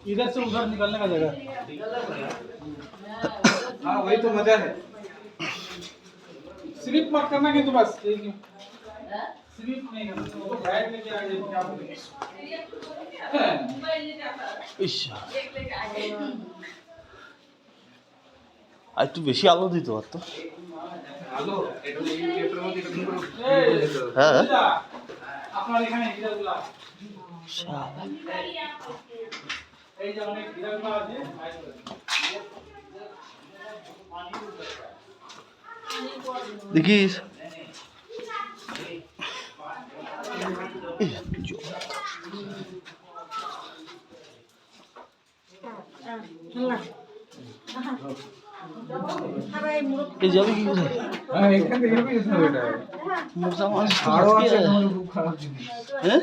इधर से उधर निकलने का जगह। हाँ वही तो मजा है। स्लिप मत करना कि तो बस स्लिप नहीं करना तो बैग लेके आ जाए क्या बोलेंगे। আর একটু বেশি আলো দিতে পারতো। আলো এটা এই পেপারের মধ্যে এটা করে হ্যাঁ আপনার এখানে ভিডিওগুলো শালা এই যে অনেক ভিডিওগুলো আছে দেখিস এই যাবে কি করে? হ্যাঁ এখান থেকে বের হতে হবে এটা মোটা মানুষ আরো আছে খুব খারাপ জিনিস হ্যাঁ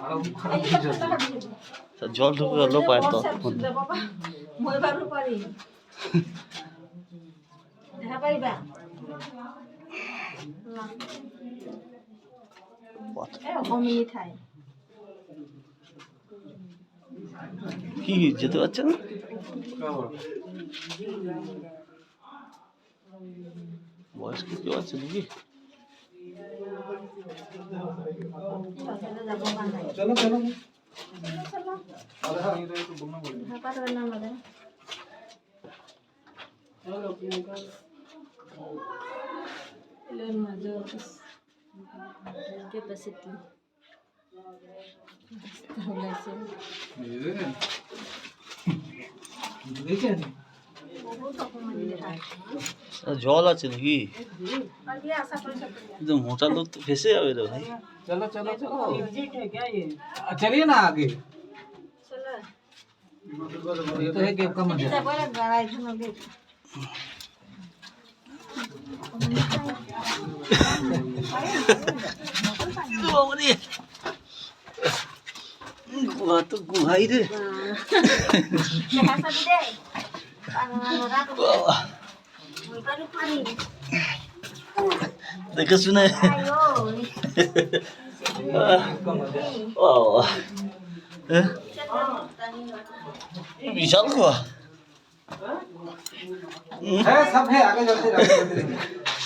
আরো খুব খারাপ জিনিস আছে জল ঢুকে গেল পায়ের তো মই বারু পারি দেখা পারিবা না কমই খায় কি যেতে পারছে না বয়স্ক কেউ আছে নাকি চলো চলো capacity জল আছে নাকি মোটা লোক তো ফেসে যাবে রে ভাই चलो चलो चलो चलिए ना आगे ये तो है गेम का मजा গুহা তো গুহাই রে দেখে শুনে विशाल को है सब है आगे चलते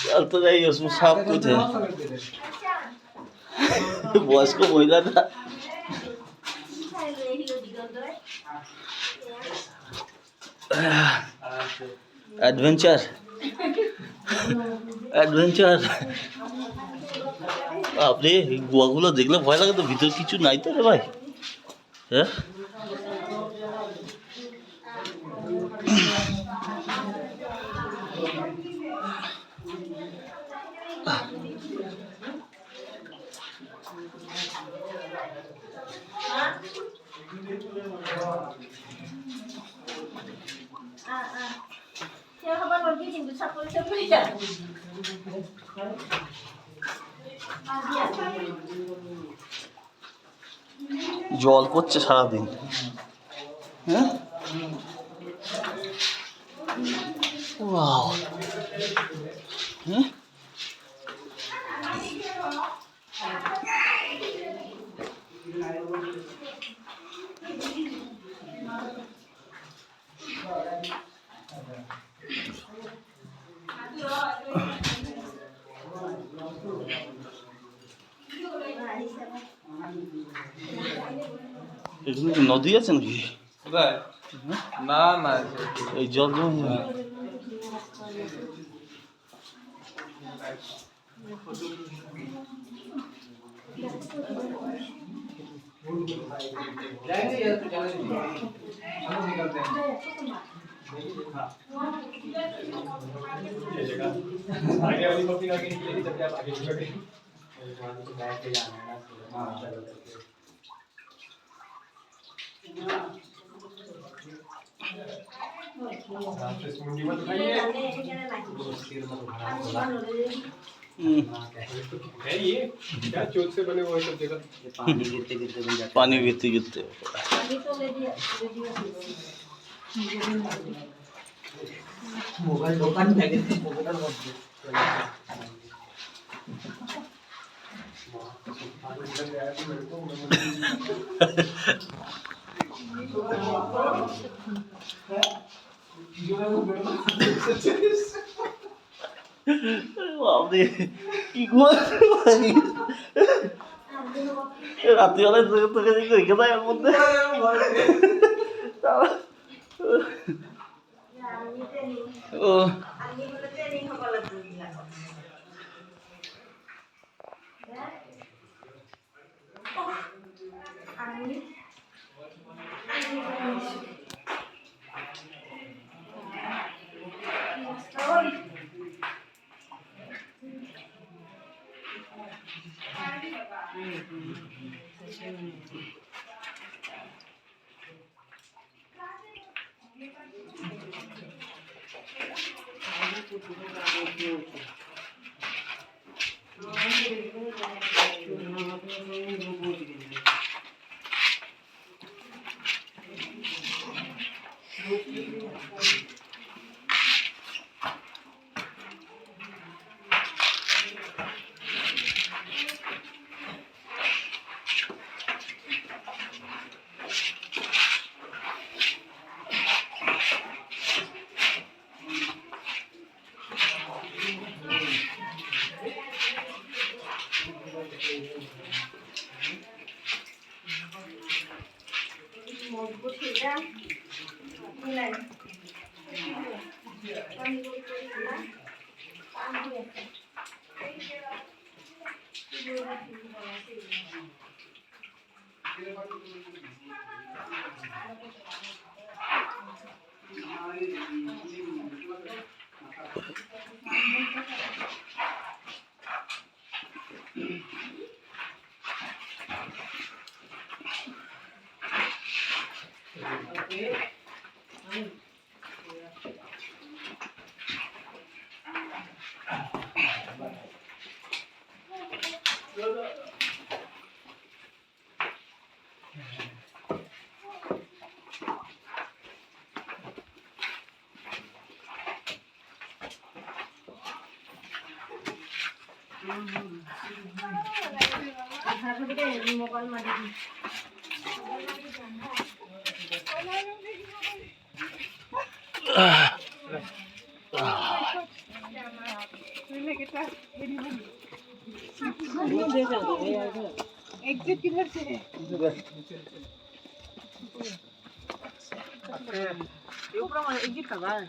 चल तो जाइए उसमें सब कुछ है बॉस को महिला था एडवेंचर एडवेंचर আপনি গুহাগুলো দেখলে ভয় লাগে তো ভিতর কিছু নাই তো রে ভাই হ্যাঁ জল পড়ছে সারাদিন হ্যাঁ ওয়াও হ্যাঁ এখানে কি নদী আছে নাকি না না এই জল आगे वाली कॉपी आगे निकलेगी जब आप आगे बढ़ोगे बैठ के जाना है ना हां चलो मुंडी मत उठाइए सिर मत उठाना है ये क्या चोट से बने हुए सब जगह पानी गिरते गिरते बन जाता पानी गिरते गिरते मोबाइल दुकान में मोबाइल मत বাপরে কি ঘুমাচ্ছে ভাই রাত্রিবেলায় তোকে দেখতে রেখে দেয় এর মধ্যে ও মোবাইল মারি एग्जिट किधर से है ये ऊपर एग्जिट करवा है